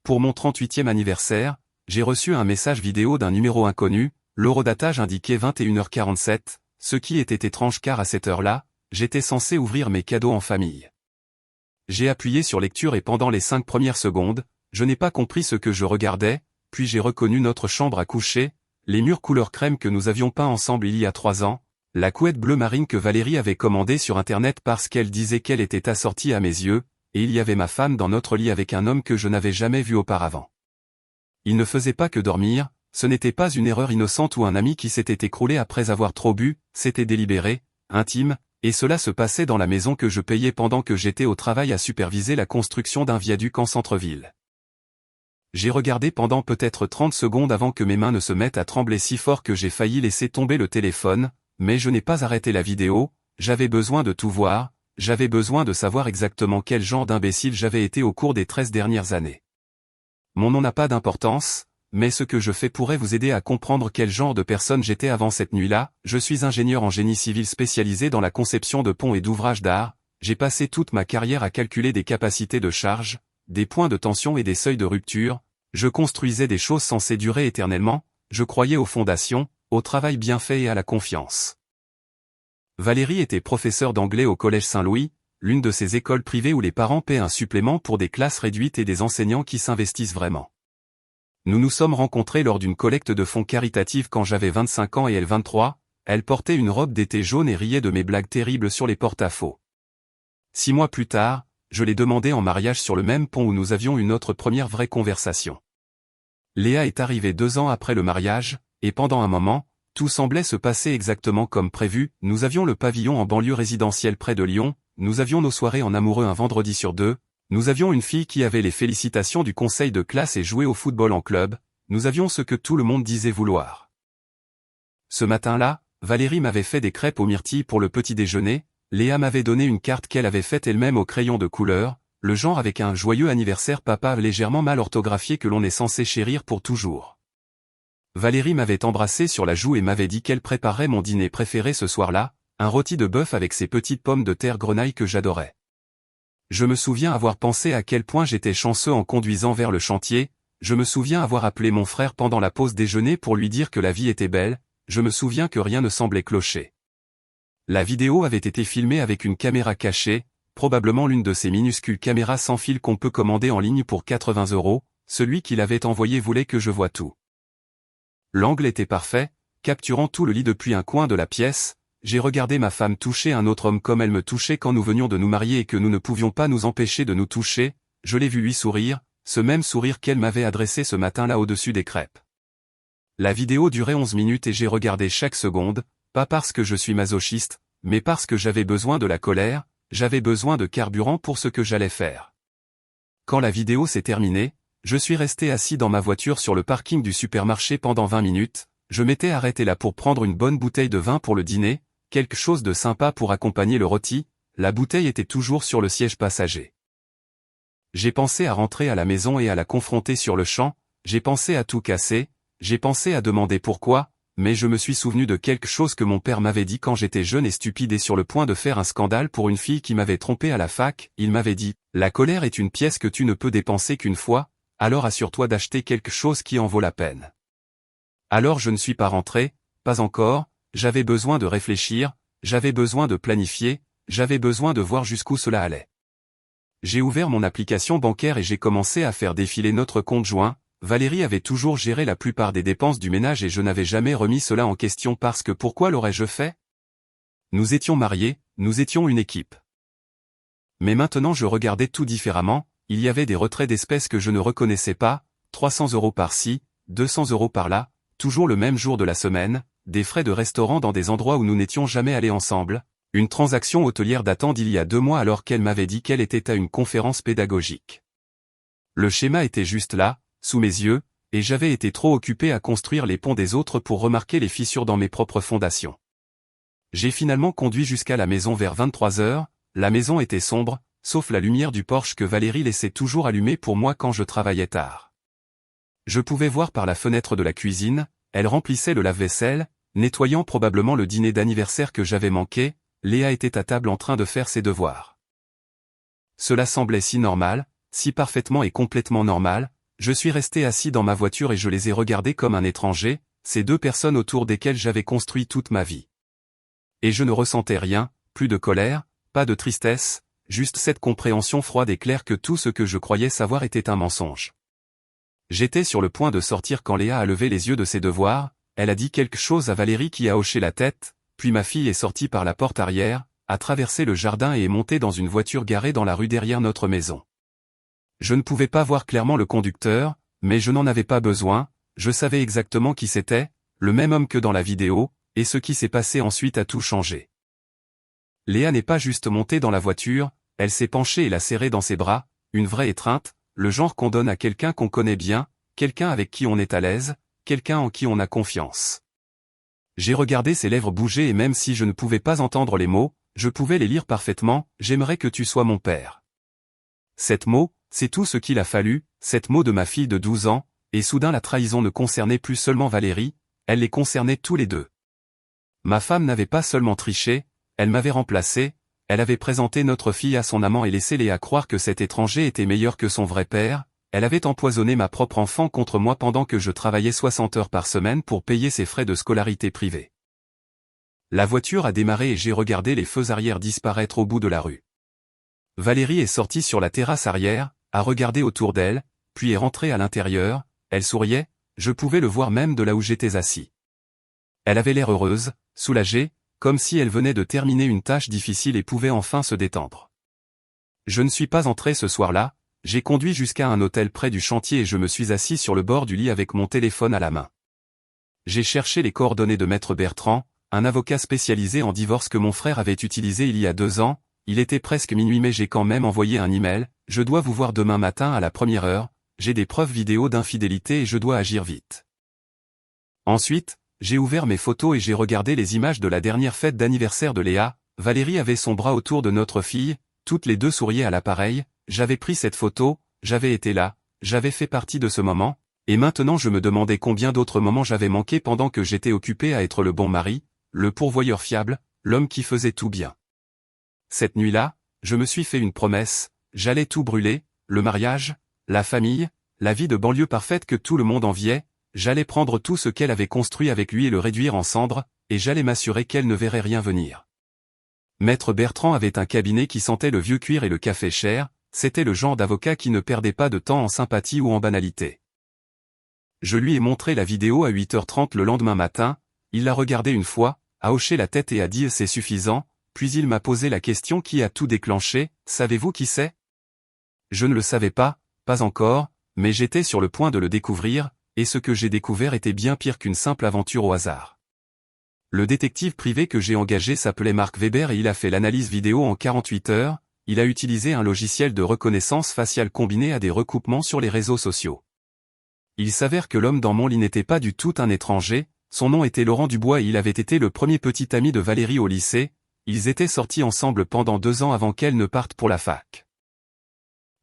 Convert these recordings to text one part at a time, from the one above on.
Pour mon 38e anniversaire, j'ai reçu un message vidéo d'un numéro inconnu, l'horodatage indiquait 21h47, ce qui était étrange car à cette heure-là, j'étais censé ouvrir mes cadeaux en famille. J'ai appuyé sur lecture et pendant les 5 premières secondes, je n'ai pas compris ce que je regardais, puis j'ai reconnu notre chambre à coucher, les murs couleur crème que nous avions peints ensemble il y a 3 ans, la couette bleu marine que Valérie avait commandée sur internet parce qu'elle disait qu'elle était assortie à mes yeux, et il y avait ma femme dans notre lit avec un homme que je n'avais jamais vu auparavant. Il ne faisait pas que dormir, ce n'était pas une erreur innocente ou un ami qui s'était écroulé après avoir trop bu, c'était délibéré, intime, et cela se passait dans la maison que je payais pendant que j'étais au travail à superviser la construction d'un viaduc en centre-ville. J'ai regardé pendant peut-être 30 secondes avant que mes mains ne se mettent à trembler si fort que j'ai failli laisser tomber le téléphone, mais je n'ai pas arrêté la vidéo, j'avais besoin de tout voir, j'avais besoin de savoir exactement quel genre d'imbécile j'avais été au cours des 13 dernières années. Mon nom n'a pas d'importance, mais ce que je fais pourrait vous aider à comprendre quel genre de personne j'étais avant cette nuit-là. Je suis ingénieur en génie civil spécialisé dans la conception de ponts et d'ouvrages d'art, j'ai passé toute ma carrière à calculer des capacités de charge, des points de tension et des seuils de rupture, je construisais des choses censées durer éternellement, je croyais aux fondations, au travail bien fait et à la confiance. Valérie était professeure d'anglais au Collège Saint-Louis, l'une de ces écoles privées où les parents paient un supplément pour des classes réduites et des enseignants qui s'investissent vraiment. Nous nous sommes rencontrés lors d'une collecte de fonds caritative quand j'avais 25 ans et elle 23, elle portait une robe d'été jaune et riait de mes blagues terribles sur les porte-à-faux. 6 mois plus tard, je l'ai demandé en mariage sur le même pont où nous avions eu notre première vraie conversation. Léa est arrivée 2 ans après le mariage, et pendant un moment, tout semblait se passer exactement comme prévu, nous avions le pavillon en banlieue résidentielle près de Lyon, nous avions nos soirées en amoureux un vendredi sur 2, nous avions une fille qui avait les félicitations du conseil de classe et jouait au football en club, nous avions ce que tout le monde disait vouloir. Ce matin-là, Valérie m'avait fait des crêpes aux myrtilles pour le petit déjeuner, Léa m'avait donné une carte qu'elle avait faite elle-même au crayon de couleur, le genre avec un « joyeux anniversaire papa » légèrement mal orthographié que l'on est censé chérir pour toujours. Valérie m'avait embrassé sur la joue et m'avait dit qu'elle préparait mon dîner préféré ce soir-là, un rôti de bœuf avec ses petites pommes de terre grenaille que j'adorais. Je me souviens avoir pensé à quel point j'étais chanceux en conduisant vers le chantier, je me souviens avoir appelé mon frère pendant la pause déjeuner pour lui dire que la vie était belle, je me souviens que rien ne semblait clocher. La vidéo avait été filmée avec une caméra cachée, probablement l'une de ces minuscules caméras sans fil qu'on peut commander en ligne pour 80 €, celui qui l'avait envoyé voulait que je voie tout. L'angle était parfait, capturant tout le lit depuis un coin de la pièce, j'ai regardé ma femme toucher un autre homme comme elle me touchait quand nous venions de nous marier et que nous ne pouvions pas nous empêcher de nous toucher, je l'ai vu lui sourire, ce même sourire qu'elle m'avait adressé ce matin-là au-dessus des crêpes. La vidéo durait 11 minutes et j'ai regardé chaque seconde, pas parce que je suis masochiste, mais parce que j'avais besoin de la colère, j'avais besoin de carburant pour ce que j'allais faire. Quand la vidéo s'est terminée, je suis resté assis dans ma voiture sur le parking du supermarché pendant 20 minutes, je m'étais arrêté là pour prendre une bonne bouteille de vin pour le dîner, quelque chose de sympa pour accompagner le rôti, la bouteille était toujours sur le siège passager. J'ai pensé à rentrer à la maison et à la confronter sur le champ, j'ai pensé à tout casser, j'ai pensé à demander pourquoi, mais je me suis souvenu de quelque chose que mon père m'avait dit quand j'étais jeune et stupide et sur le point de faire un scandale pour une fille qui m'avait trompé à la fac, il m'avait dit « La colère est une pièce que tu ne peux dépenser qu'une fois, alors assure-toi d'acheter quelque chose qui en vaut la peine. » Alors je ne suis pas rentré, pas encore, j'avais besoin de réfléchir, j'avais besoin de planifier, j'avais besoin de voir jusqu'où cela allait. J'ai ouvert mon application bancaire et j'ai commencé à faire défiler notre compte joint. Valérie avait toujours géré la plupart des dépenses du ménage et je n'avais jamais remis cela en question parce que pourquoi l'aurais-je fait? Nous étions mariés, nous étions une équipe. Mais maintenant je regardais tout différemment, il y avait des retraits d'espèces que je ne reconnaissais pas, 300 € par-ci, 200 € par-là, toujours le même jour de la semaine, des frais de restaurant dans des endroits où nous n'étions jamais allés ensemble, une transaction hôtelière datant d'il y a 2 mois alors qu'elle m'avait dit qu'elle était à une conférence pédagogique. Le schéma était juste là, sous mes yeux, et j'avais été trop occupé à construire les ponts des autres pour remarquer les fissures dans mes propres fondations. J'ai finalement conduit jusqu'à la maison vers 23 h, la maison était sombre, sauf la lumière du Porsche que Valérie laissait toujours allumée pour moi quand je travaillais tard. Je pouvais voir par la fenêtre de la cuisine, elle remplissait le lave-vaisselle, nettoyant probablement le dîner d'anniversaire que j'avais manqué, Léa était à table en train de faire ses devoirs. Cela semblait si normal, si parfaitement et complètement normal, Je suis resté assis dans ma voiture et je les ai regardés comme un étranger, ces deux personnes autour desquelles j'avais construit toute ma vie. Et je ne ressentais rien, plus de colère, pas de tristesse, juste cette compréhension froide et claire que tout ce que je croyais savoir était un mensonge. J'étais sur le point de sortir quand Léa a levé les yeux de ses devoirs, elle a dit quelque chose à Valérie qui a hoché la tête, puis ma fille est sortie par la porte arrière, a traversé le jardin et est montée dans une voiture garée dans la rue derrière notre maison. Je ne pouvais pas voir clairement le conducteur, mais je n'en avais pas besoin, je savais exactement qui c'était, le même homme que dans la vidéo, et ce qui s'est passé ensuite a tout changé. Léa n'est pas juste montée dans la voiture, elle s'est penchée et l'a serrée dans ses bras, une vraie étreinte, le genre qu'on donne à quelqu'un qu'on connaît bien, quelqu'un avec qui on est à l'aise, quelqu'un en qui on a confiance. J'ai regardé ses lèvres bouger et même si je ne pouvais pas entendre les mots, je pouvais les lire parfaitement, « J'aimerais que tu sois mon père ». Cet mot, c'est tout ce qu'il a fallu, cette mot de ma fille de 12 ans, et soudain la trahison ne concernait plus seulement Valérie, elle les concernait tous les deux. Ma femme n'avait pas seulement triché, elle m'avait remplacé, elle avait présenté notre fille à son amant et laissé Léa croire que cet étranger était meilleur que son vrai père, elle avait empoisonné ma propre enfant contre moi pendant que je travaillais 60 heures par semaine pour payer ses frais de scolarité privée. La voiture a démarré et j'ai regardé les feux arrière disparaître au bout de la rue. Valérie est sortie sur la terrasse arrière, a regardé autour d'elle, puis est rentrée à l'intérieur, elle souriait, je pouvais le voir même de là où j'étais assis. Elle avait l'air heureuse, soulagée, comme si elle venait de terminer une tâche difficile et pouvait enfin se détendre. Je ne suis pas entré ce soir-là, j'ai conduit jusqu'à un hôtel près du chantier et je me suis assis sur le bord du lit avec mon téléphone à la main. J'ai cherché les coordonnées de Maître Bertrand, un avocat spécialisé en divorce que mon frère avait utilisé il y a 2 ans, il était presque minuit mais j'ai quand même envoyé un email, je dois vous voir demain matin à la 1re heure, j'ai des preuves vidéo d'infidélité et je dois agir vite. Ensuite, j'ai ouvert mes photos et j'ai regardé les images de la dernière fête d'anniversaire de Léa, Valérie avait son bras autour de notre fille, toutes les deux souriaient à l'appareil, j'avais pris cette photo, j'avais été là, j'avais fait partie de ce moment, et maintenant je me demandais combien d'autres moments j'avais manqué pendant que j'étais occupé à être le bon mari, le pourvoyeur fiable, l'homme qui faisait tout bien. Cette nuit-là, je me suis fait une promesse, j'allais tout brûler, le mariage, la famille, la vie de banlieue parfaite que tout le monde enviait, j'allais prendre tout ce qu'elle avait construit avec lui et le réduire en cendres, et j'allais m'assurer qu'elle ne verrait rien venir. Maître Bertrand avait un cabinet qui sentait le vieux cuir et le café cher, c'était le genre d'avocat qui ne perdait pas de temps en sympathie ou en banalité. Je lui ai montré la vidéo à 8h30 le lendemain matin, il l'a regardée une fois, a hoché la tête et a dit « c'est suffisant », puis il m'a posé la question qui a tout déclenché, « savez-vous qui c'est ?» Je ne le savais pas encore, mais j'étais sur le point de le découvrir, et ce que j'ai découvert était bien pire qu'une simple aventure au hasard. Le détective privé que j'ai engagé s'appelait Marc Weber et il a fait l'analyse vidéo en 48 heures, il a utilisé un logiciel de reconnaissance faciale combiné à des recoupements sur les réseaux sociaux. Il s'avère que l'homme dans mon lit n'était pas du tout un étranger, son nom était Laurent Dubois et il avait été le premier petit ami de Valérie au lycée, ils étaient sortis ensemble pendant 2 ans avant qu'elle ne parte pour la fac.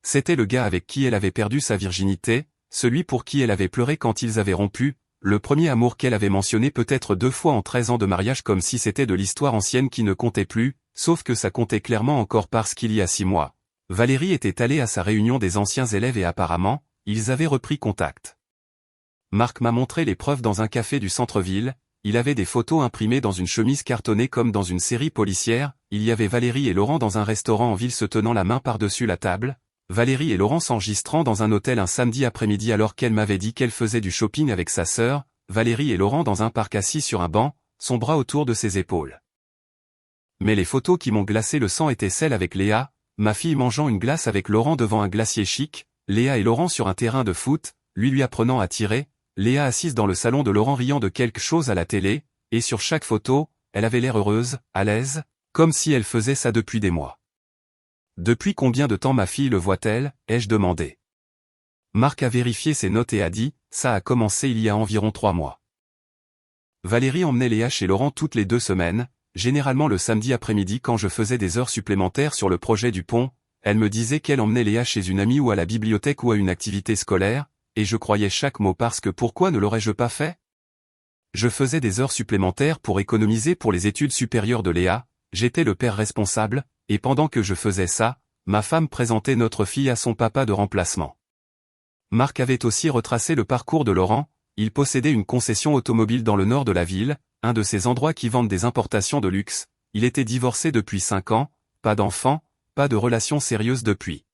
C'était le gars avec qui elle avait perdu sa virginité, celui pour qui elle avait pleuré quand ils avaient rompu, le premier amour qu'elle avait mentionné peut-être 2 fois en 13 ans de mariage comme si c'était de l'histoire ancienne qui ne comptait plus, sauf que ça comptait clairement encore parce qu'il y a 6 mois. Valérie était allée à sa réunion des anciens élèves et apparemment, ils avaient repris contact. Marc m'a montré les preuves dans un café du centre-ville, il avait des photos imprimées dans une chemise cartonnée comme dans une série policière, il y avait Valérie et Laurent dans un restaurant en ville se tenant la main par-dessus la table, Valérie et Laurent s'enregistrant dans un hôtel un samedi après-midi alors qu'elle m'avait dit qu'elle faisait du shopping avec sa sœur, Valérie et Laurent dans un parc assis sur un banc, son bras autour de ses épaules. Mais les photos qui m'ont glacé le sang étaient celles avec Léa, ma fille mangeant une glace avec Laurent devant un glacier chic, Léa et Laurent sur un terrain de foot, lui apprenant à tirer, Léa assise dans le salon de Laurent riant de quelque chose à la télé, et sur chaque photo, elle avait l'air heureuse, à l'aise, comme si elle faisait ça depuis des mois. Depuis combien de temps ma fille le voit-elle, ai-je demandé. Marc a vérifié ses notes et a dit, ça a commencé il y a environ 3 mois. Valérie emmenait Léa chez Laurent toutes les 2 semaines, généralement le samedi après-midi quand je faisais des heures supplémentaires sur le projet du pont, elle me disait qu'elle emmenait Léa chez une amie ou à la bibliothèque ou à une activité scolaire, et je croyais chaque mot parce que pourquoi ne l'aurais-je pas fait? Je faisais des heures supplémentaires pour économiser pour les études supérieures de Léa, j'étais le père responsable, et pendant que je faisais ça, ma femme présentait notre fille à son papa de remplacement. Marc avait aussi retracé le parcours de Laurent. Il possédait une concession automobile dans le nord de la ville, un de ces endroits qui vendent des importations de luxe. Il était divorcé depuis 5 ans, pas d'enfants, pas de relations sérieuses depuis.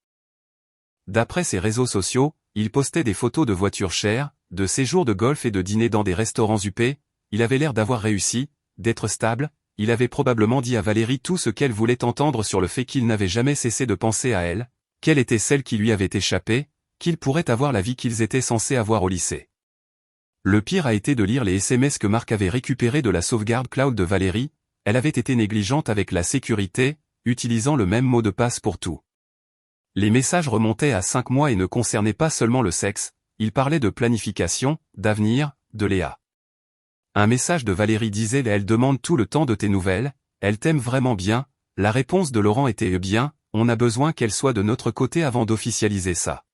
D'après ses réseaux sociaux, il postait des photos de voitures chères, de séjours de golf et de dîners dans des restaurants huppés. Il avait l'air d'avoir réussi, d'être stable. Il avait probablement dit à Valérie tout ce qu'elle voulait entendre sur le fait qu'il n'avait jamais cessé de penser à elle, quelle était celle qui lui avait échappé, qu'il pourrait avoir la vie qu'ils étaient censés avoir au lycée. Le pire a été de lire les SMS que Marc avait récupérés de la sauvegarde cloud de Valérie. Elle avait été négligente avec la sécurité, utilisant le même mot de passe pour tout. Les messages remontaient à 5 mois et ne concernaient pas seulement le sexe, ils parlaient de planification, d'avenir, de Léa. Un message de Valérie disait « Elle demande tout le temps de tes nouvelles, elle t'aime vraiment bien ». La réponse de Laurent était « Bien, on a besoin qu'elle soit de notre côté avant d'officialiser ça ».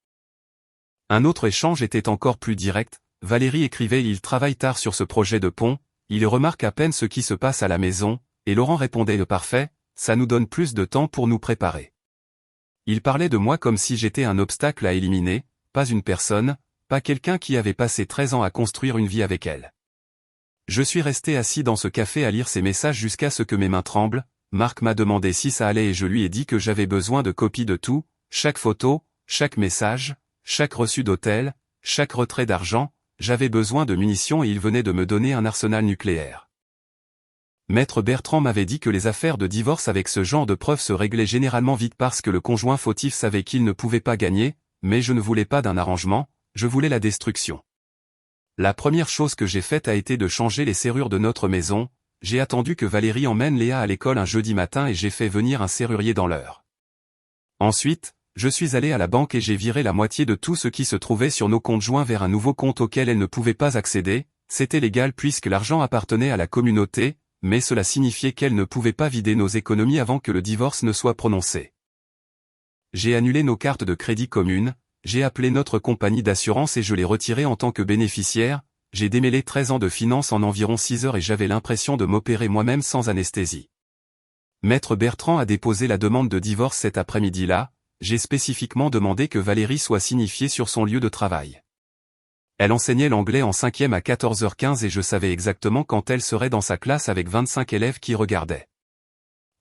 Un autre échange était encore plus direct. Valérie écrivait « Il travaille tard sur ce projet de pont, il remarque à peine ce qui se passe à la maison », et Laurent répondait « Le parfait, ça nous donne plus de temps pour nous préparer ». Il parlait de moi comme si j'étais un obstacle à éliminer, pas une personne, pas quelqu'un qui avait passé 13 ans à construire une vie avec elle. Je suis resté assis dans ce café à lire ces messages jusqu'à ce que mes mains tremblent. Marc m'a demandé si ça allait et je lui ai dit que j'avais besoin de copies de tout, chaque photo, chaque message, chaque reçu d'hôtel, chaque retrait d'argent. J'avais besoin de munitions et il venait de me donner un arsenal nucléaire. Maître Bertrand m'avait dit que les affaires de divorce avec ce genre de preuves se réglaient généralement vite parce que le conjoint fautif savait qu'il ne pouvait pas gagner, mais je ne voulais pas d'un arrangement, je voulais la destruction. La première chose que j'ai faite a été de changer les serrures de notre maison. J'ai attendu que Valérie emmène Léa à l'école un jeudi matin et j'ai fait venir un serrurier dans l'heure. Ensuite, je suis allé à la banque et j'ai viré la moitié de tout ce qui se trouvait sur nos comptes joints vers un nouveau compte auquel elle ne pouvait pas accéder. C'était légal puisque l'argent appartenait à la communauté, mais cela signifiait qu'elle ne pouvait pas vider nos économies avant que le divorce ne soit prononcé. J'ai annulé nos cartes de crédit communes, j'ai appelé notre compagnie d'assurance et je l'ai retirée en tant que bénéficiaire. J'ai démêlé 13 ans de finances en environ 6 heures et j'avais l'impression de m'opérer moi-même sans anesthésie. Maître Bertrand a déposé la demande de divorce cet après-midi-là. J'ai spécifiquement demandé que Valérie soit signifiée sur son lieu de travail. Elle enseignait l'anglais en 5e à 14h15 et je savais exactement quand elle serait dans sa classe avec 25 élèves qui regardaient.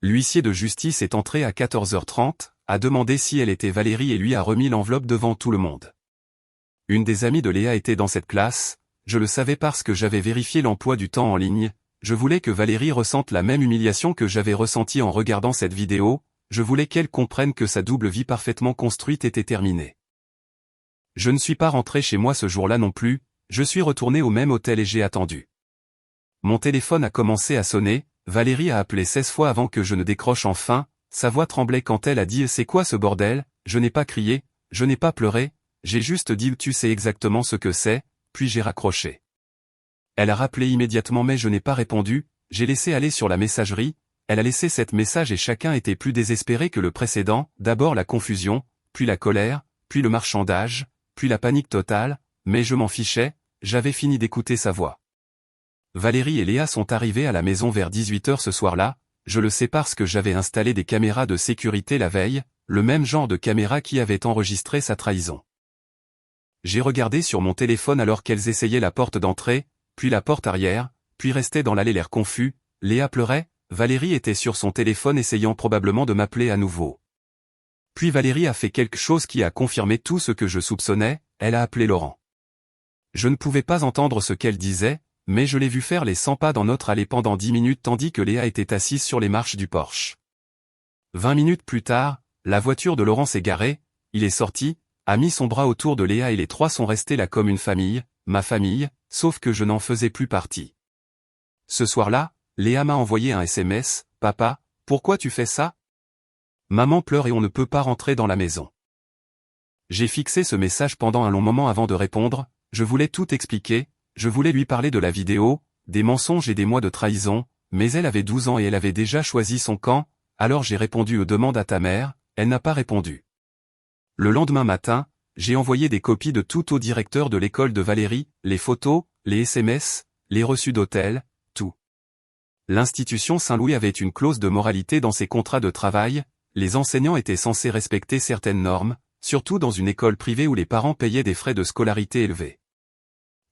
L'huissier de justice est entré à 14h30, a demandé si elle était Valérie et lui a remis l'enveloppe devant tout le monde. Une des amies de Léa était dans cette classe, je le savais parce que j'avais vérifié l'emploi du temps en ligne, je voulais que Valérie ressente la même humiliation que j'avais ressentie en regardant cette vidéo. Je voulais qu'elle comprenne que sa double vie parfaitement construite était terminée. Je ne suis pas rentré chez moi ce jour-là non plus, je suis retourné au même hôtel et j'ai attendu. Mon téléphone a commencé à sonner, Valérie a appelé 16 fois avant que je ne décroche enfin, sa voix tremblait quand elle a dit « C'est quoi ce bordel ?» Je n'ai pas crié, je n'ai pas pleuré, j'ai juste dit « Tu sais exactement ce que c'est », puis j'ai raccroché. Elle a rappelé immédiatement mais je n'ai pas répondu, j'ai laissé aller sur la messagerie. Elle a laissé 7 messages et chacun était plus désespéré que le précédent, d'abord la confusion, puis la colère, puis le marchandage, puis la panique totale, mais je m'en fichais, j'avais fini d'écouter sa voix. Valérie et Léa sont arrivés à la maison vers 18h ce soir-là, je le sais parce que j'avais installé des caméras de sécurité la veille, le même genre de caméra qui avait enregistré sa trahison. J'ai regardé sur mon téléphone alors qu'elles essayaient la porte d'entrée, puis la porte arrière, puis restaient dans l'allée l'air confus, Léa pleurait. Valérie était sur son téléphone essayant probablement de m'appeler à nouveau. Puis Valérie a fait quelque chose qui a confirmé tout ce que je soupçonnais, elle a appelé Laurent. Je ne pouvais pas entendre ce qu'elle disait, mais je l'ai vu faire les 100 pas dans notre allée pendant 10 minutes tandis que Léa était assise sur les marches du Porsche. 20 minutes plus tard, la voiture de Laurent s'est garée, il est sorti, a mis son bras autour de Léa et les trois sont restés là comme une famille, ma famille, sauf que je n'en faisais plus partie. Ce soir-là, Léa m'a envoyé un SMS, « Papa, pourquoi tu fais ça ? Maman pleure et on ne peut pas rentrer dans la maison. » J'ai fixé ce message pendant un long moment avant de répondre, je voulais tout expliquer, je voulais lui parler de la vidéo, des mensonges et des mois de trahison, mais elle avait 12 ans et elle avait déjà choisi son camp, alors j'ai répondu « Demande à ta mère », elle n'a pas répondu. Le lendemain matin, j'ai envoyé des copies de tout au directeur de l'école de Valérie, les photos, les SMS, les reçus d'hôtel, tout. L'institution Saint-Louis avait une clause de moralité dans ses contrats de travail, les enseignants étaient censés respecter certaines normes, surtout dans une école privée où les parents payaient des frais de scolarité élevés.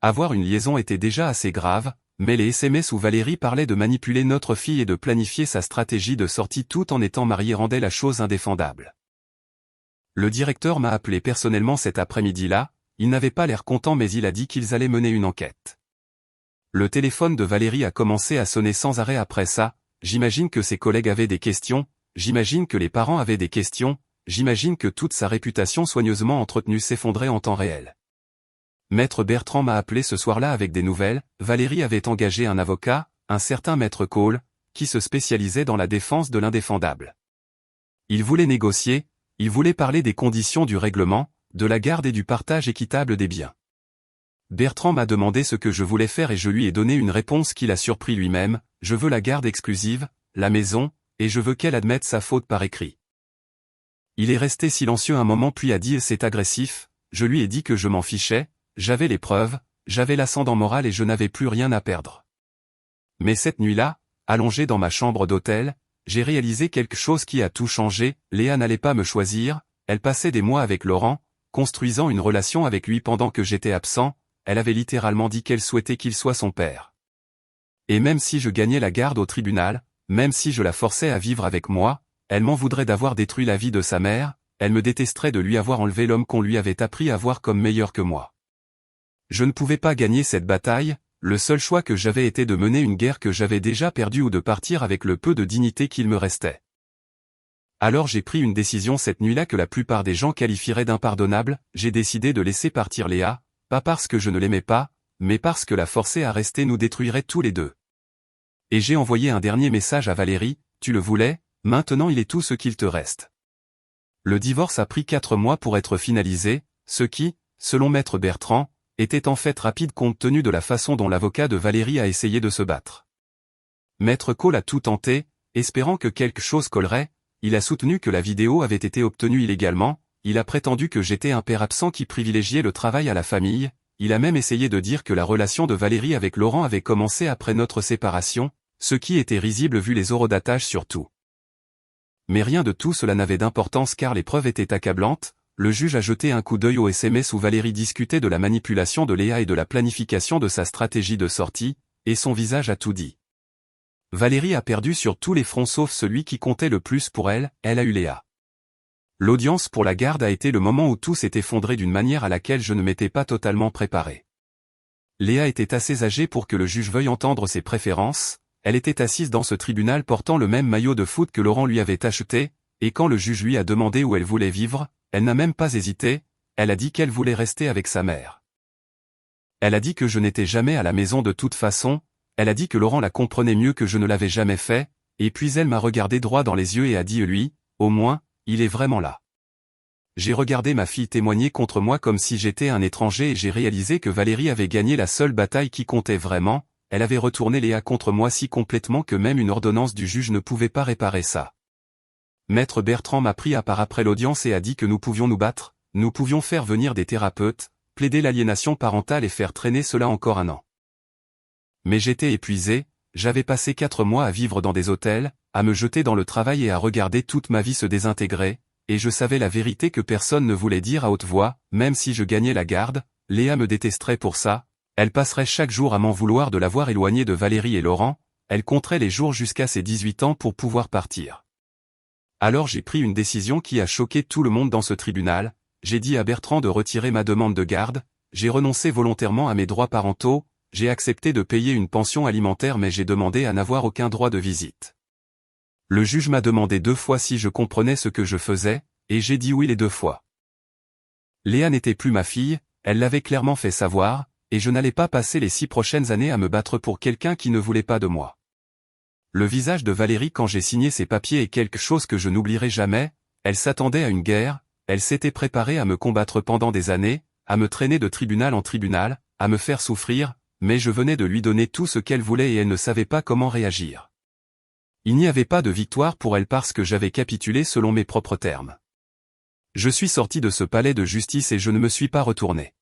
Avoir une liaison était déjà assez grave, mais les SMS où Valérie parlait de manipuler notre fille et de planifier sa stratégie de sortie tout en étant mariée rendaient la chose indéfendable. Le directeur m'a appelé personnellement cet après-midi-là, il n'avait pas l'air content mais il a dit qu'ils allaient mener une enquête. Le téléphone de Valérie a commencé à sonner sans arrêt après ça, j'imagine que ses collègues avaient des questions, j'imagine que les parents avaient des questions, j'imagine que toute sa réputation soigneusement entretenue s'effondrait en temps réel. Maître Bertrand m'a appelé ce soir-là avec des nouvelles, Valérie avait engagé un avocat, un certain Maître Cole, qui se spécialisait dans la défense de l'indéfendable. Il voulait négocier, il voulait parler des conditions du règlement, de la garde et du partage équitable des biens. Bertrand m'a demandé ce que je voulais faire et je lui ai donné une réponse qui l'a surpris lui-même, je veux la garde exclusive, la maison, et je veux qu'elle admette sa faute par écrit. Il est resté silencieux un moment puis a dit c'est agressif, je lui ai dit que je m'en fichais, j'avais les preuves, j'avais l'ascendant moral et je n'avais plus rien à perdre. Mais cette nuit-là, allongé dans ma chambre d'hôtel, j'ai réalisé quelque chose qui a tout changé, Léa n'allait pas me choisir, elle passait des mois avec Laurent, construisant une relation avec lui pendant que j'étais absent, elle avait littéralement dit qu'elle souhaitait qu'il soit son père. Et même si je gagnais la garde au tribunal, même si je la forçais à vivre avec moi, elle m'en voudrait d'avoir détruit la vie de sa mère, elle me détesterait de lui avoir enlevé l'homme qu'on lui avait appris à voir comme meilleur que moi. Je ne pouvais pas gagner cette bataille, le seul choix que j'avais était de mener une guerre que j'avais déjà perdue ou de partir avec le peu de dignité qu'il me restait. Alors j'ai pris une décision cette nuit-là que la plupart des gens qualifieraient d'impardonnable, j'ai décidé de laisser partir Léa, pas parce que je ne l'aimais pas, mais parce que la forcer à rester nous détruirait tous les deux. Et j'ai envoyé un dernier message à Valérie, tu le voulais, maintenant il est tout ce qu'il te reste. Le divorce a pris 4 mois pour être finalisé, ce qui, selon Maître Bertrand, était en fait rapide compte tenu de la façon dont l'avocat de Valérie a essayé de se battre. Maître Cole a tout tenté, espérant que quelque chose collerait, il a soutenu que la vidéo avait été obtenue illégalement, il a prétendu que j'étais un père absent qui privilégiait le travail à la famille, il a même essayé de dire que la relation de Valérie avec Laurent avait commencé après notre séparation, ce qui était risible vu les horodatages surtout. Mais rien de tout cela n'avait d'importance car les preuves étaient accablantes, le juge a jeté un coup d'œil au SMS où Valérie discutait de la manipulation de Léa et de la planification de sa stratégie de sortie, et son visage a tout dit. Valérie a perdu sur tous les fronts sauf celui qui comptait le plus pour elle, elle a eu Léa. L'audience pour la garde a été le moment où tout s'est effondré d'une manière à laquelle je ne m'étais pas totalement préparé. Léa était assez âgée pour que le juge veuille entendre ses préférences, elle était assise dans ce tribunal portant le même maillot de foot que Laurent lui avait acheté, et quand le juge lui a demandé où elle voulait vivre, elle n'a même pas hésité, elle a dit qu'elle voulait rester avec sa mère. Elle a dit que je n'étais jamais à la maison de toute façon, elle a dit que Laurent la comprenait mieux que je ne l'avais jamais fait, et puis elle m'a regardé droit dans les yeux et a dit lui, au moins, il est vraiment là. J'ai regardé ma fille témoigner contre moi comme si j'étais un étranger et j'ai réalisé que Valérie avait gagné la seule bataille qui comptait vraiment, elle avait retourné Léa contre moi si complètement que même une ordonnance du juge ne pouvait pas réparer ça. Maître Bertrand m'a pris à part après l'audience et a dit que nous pouvions nous battre, nous pouvions faire venir des thérapeutes, plaider l'aliénation parentale et faire traîner cela encore 1 an. Mais j'étais épuisé, j'avais passé 4 mois à vivre dans des hôtels, à me jeter dans le travail et à regarder toute ma vie se désintégrer, et je savais la vérité que personne ne voulait dire à haute voix, même si je gagnais la garde, Léa me détesterait pour ça, elle passerait chaque jour à m'en vouloir de l'avoir éloignée de Valérie et Laurent, elle compterait les jours jusqu'à ses 18 ans pour pouvoir partir. Alors j'ai pris une décision qui a choqué tout le monde dans ce tribunal, j'ai dit à Bertrand de retirer ma demande de garde, j'ai renoncé volontairement à mes droits parentaux, j'ai accepté de payer une pension alimentaire mais j'ai demandé à n'avoir aucun droit de visite. Le juge m'a demandé 2 fois si je comprenais ce que je faisais, et j'ai dit oui les 2 fois. Léa n'était plus ma fille, elle l'avait clairement fait savoir, et je n'allais pas passer les 6 prochaines années à me battre pour quelqu'un qui ne voulait pas de moi. Le visage de Valérie quand j'ai signé ces papiers est quelque chose que je n'oublierai jamais, elle s'attendait à une guerre, elle s'était préparée à me combattre pendant des années, à me traîner de tribunal en tribunal, à me faire souffrir, mais je venais de lui donner tout ce qu'elle voulait et elle ne savait pas comment réagir. Il n'y avait pas de victoire pour elle parce que j'avais capitulé selon mes propres termes. Je suis sorti de ce palais de justice et je ne me suis pas retourné.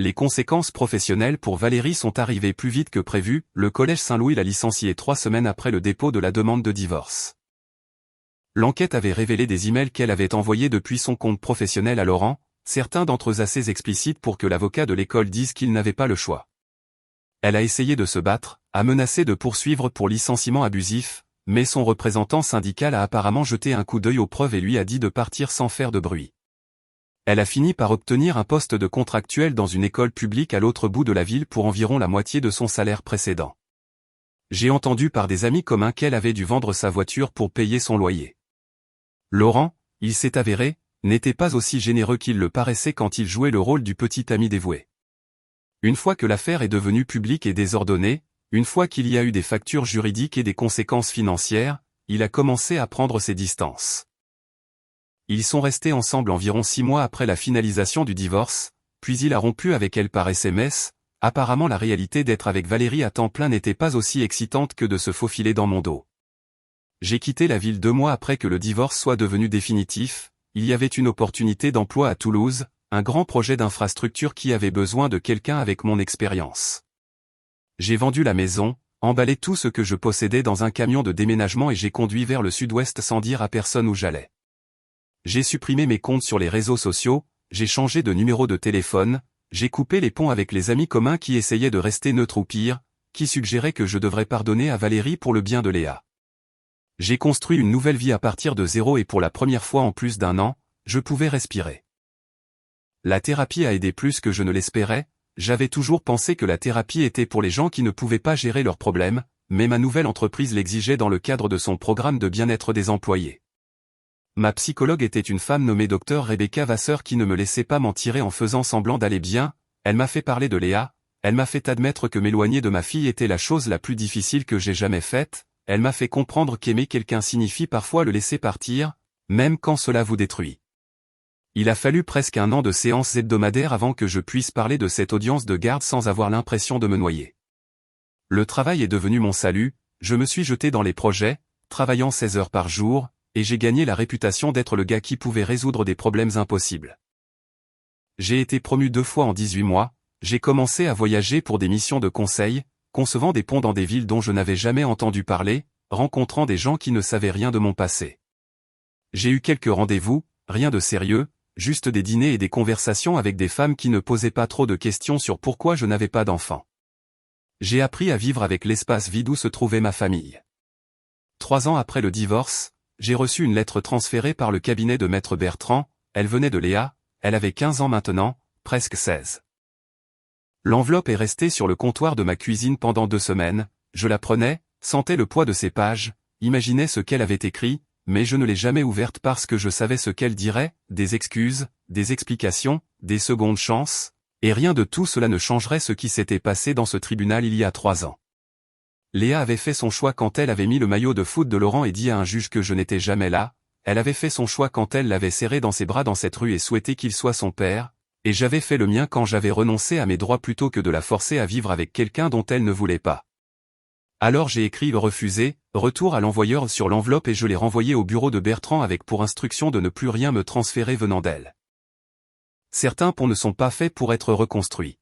Les conséquences professionnelles pour Valérie sont arrivées plus vite que prévu, le Collège Saint-Louis l'a licenciée 3 semaines après le dépôt de la demande de divorce. L'enquête avait révélé des emails qu'elle avait envoyés depuis son compte professionnel à Laurent, certains d'entre eux assez explicites pour que l'avocat de l'école dise qu'il n'avait pas le choix. Elle a essayé de se battre, a menacé de poursuivre pour licenciement abusif, mais son représentant syndical a apparemment jeté un coup d'œil aux preuves et lui a dit de partir sans faire de bruit. Elle a fini par obtenir un poste de contractuel dans une école publique à l'autre bout de la ville pour environ la moitié de son salaire précédent. J'ai entendu par des amis communs qu'elle avait dû vendre sa voiture pour payer son loyer. Laurent, il s'est avéré, n'était pas aussi généreux qu'il le paraissait quand il jouait le rôle du petit ami dévoué. Une fois que l'affaire est devenue publique et désordonnée, une fois qu'il y a eu des factures juridiques et des conséquences financières, il a commencé à prendre ses distances. Ils sont restés ensemble environ 6 mois après la finalisation du divorce, puis il a rompu avec elle par SMS. Apparemment la réalité d'être avec Valérie à temps plein n'était pas aussi excitante que de se faufiler dans mon dos. J'ai quitté la ville 2 mois après que le divorce soit devenu définitif. Il y avait une opportunité d'emploi à Toulouse, un grand projet d'infrastructure qui avait besoin de quelqu'un avec mon expérience. J'ai vendu la maison, emballé tout ce que je possédais dans un camion de déménagement et j'ai conduit vers le sud-ouest sans dire à personne où j'allais. J'ai supprimé mes comptes sur les réseaux sociaux, j'ai changé de numéro de téléphone, j'ai coupé les ponts avec les amis communs qui essayaient de rester neutres ou pire, qui suggéraient que je devrais pardonner à Valérie pour le bien de Léa. J'ai construit une nouvelle vie à partir de zéro et pour la première fois en plus d'1 an, je pouvais respirer. La thérapie a aidé plus que je ne l'espérais. J'avais toujours pensé que la thérapie était pour les gens qui ne pouvaient pas gérer leurs problèmes, mais ma nouvelle entreprise l'exigeait dans le cadre de son programme de bien-être des employés. Ma psychologue était une femme nommée Dr Rebecca Vasseur qui ne me laissait pas m'en tirer en faisant semblant d'aller bien. Elle m'a fait parler de Léa, elle m'a fait admettre que m'éloigner de ma fille était la chose la plus difficile que j'ai jamais faite, elle m'a fait comprendre qu'aimer quelqu'un signifie parfois le laisser partir, même quand cela vous détruit. Il a fallu presque 1 an de séances hebdomadaires avant que je puisse parler de cette audience de garde sans avoir l'impression de me noyer. Le travail est devenu mon salut, je me suis jeté dans les projets, travaillant 16 heures par jour, et j'ai gagné la réputation d'être le gars qui pouvait résoudre des problèmes impossibles. J'ai été promu 2 fois en 18 mois, j'ai commencé à voyager pour des missions de conseil, concevant des ponts dans des villes dont je n'avais jamais entendu parler, rencontrant des gens qui ne savaient rien de mon passé. J'ai eu quelques rendez-vous, rien de sérieux, juste des dîners et des conversations avec des femmes qui ne posaient pas trop de questions sur pourquoi je n'avais pas d'enfant. J'ai appris à vivre avec l'espace vide où se trouvait ma famille. 3 ans après le divorce, j'ai reçu une lettre transférée par le cabinet de Maître Bertrand, elle venait de Léa, elle avait 15 ans maintenant, presque 16. L'enveloppe est restée sur le comptoir de ma cuisine pendant 2 semaines, je la prenais, sentais le poids de ses pages, imaginais ce qu'elle avait écrit, mais je ne l'ai jamais ouverte parce que je savais ce qu'elle dirait, des excuses, des explications, des secondes chances, et rien de tout cela ne changerait ce qui s'était passé dans ce tribunal il y a 3 ans. Léa avait fait son choix quand elle avait mis le maillot de foot de Laurent et dit à un juge que je n'étais jamais là, elle avait fait son choix quand elle l'avait serré dans ses bras dans cette rue et souhaitait qu'il soit son père, et j'avais fait le mien quand j'avais renoncé à mes droits plutôt que de la forcer à vivre avec quelqu'un dont elle ne voulait pas. Alors j'ai écrit le refusé, retour à l'envoyeur sur l'enveloppe et je l'ai renvoyé au bureau de Bertrand avec pour instruction de ne plus rien me transférer venant d'elle. Certains ponts ne sont pas faits pour être reconstruits.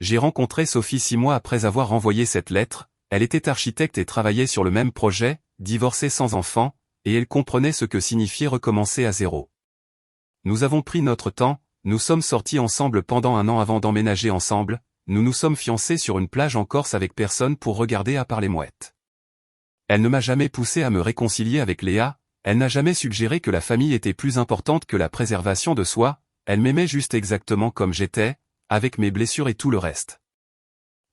J'ai rencontré Sophie 6 mois après avoir renvoyé cette lettre, elle était architecte et travaillait sur le même projet, divorcée sans enfant, et elle comprenait ce que signifiait recommencer à zéro. Nous avons pris notre temps, nous sommes sortis ensemble pendant 1 an avant d'emménager ensemble, nous nous sommes fiancés sur une plage en Corse avec personne pour regarder à part les mouettes. Elle ne m'a jamais poussé à me réconcilier avec Léa, elle n'a jamais suggéré que la famille était plus importante que la préservation de soi, elle m'aimait juste exactement comme j'étais, avec mes blessures et tout le reste.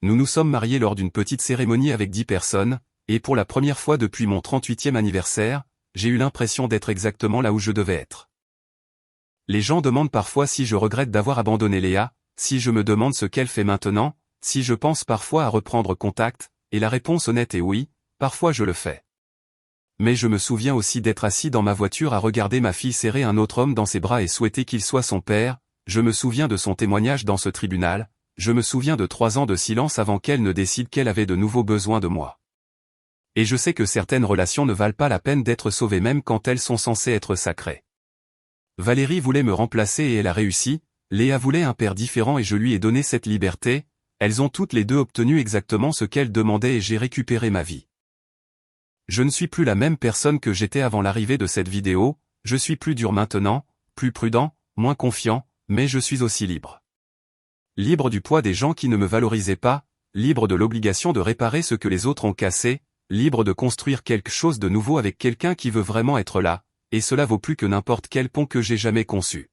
Nous nous sommes mariés lors d'une petite cérémonie avec 10 personnes, et pour la première fois depuis mon 38e anniversaire, j'ai eu l'impression d'être exactement là où je devais être. Les gens demandent parfois si je regrette d'avoir abandonné Léa, si je me demande ce qu'elle fait maintenant, si je pense parfois à reprendre contact, et la réponse honnête est oui, parfois je le fais. Mais je me souviens aussi d'être assis dans ma voiture à regarder ma fille serrer un autre homme dans ses bras et souhaiter qu'il soit son père, je me souviens de son témoignage dans ce tribunal, je me souviens de 3 ans de silence avant qu'elle ne décide qu'elle avait de nouveaux besoins de moi. Et je sais que certaines relations ne valent pas la peine d'être sauvées même quand elles sont censées être sacrées. Valérie voulait me remplacer et elle a réussi, Léa voulait un père différent et je lui ai donné cette liberté, elles ont toutes les deux obtenu exactement ce qu'elles demandaient et j'ai récupéré ma vie. Je ne suis plus la même personne que j'étais avant l'arrivée de cette vidéo, je suis plus dur maintenant, plus prudent, moins confiant, mais je suis aussi libre. Libre du poids des gens qui ne me valorisaient pas, libre de l'obligation de réparer ce que les autres ont cassé, libre de construire quelque chose de nouveau avec quelqu'un qui veut vraiment être là, et cela vaut plus que n'importe quel pont que j'ai jamais conçu.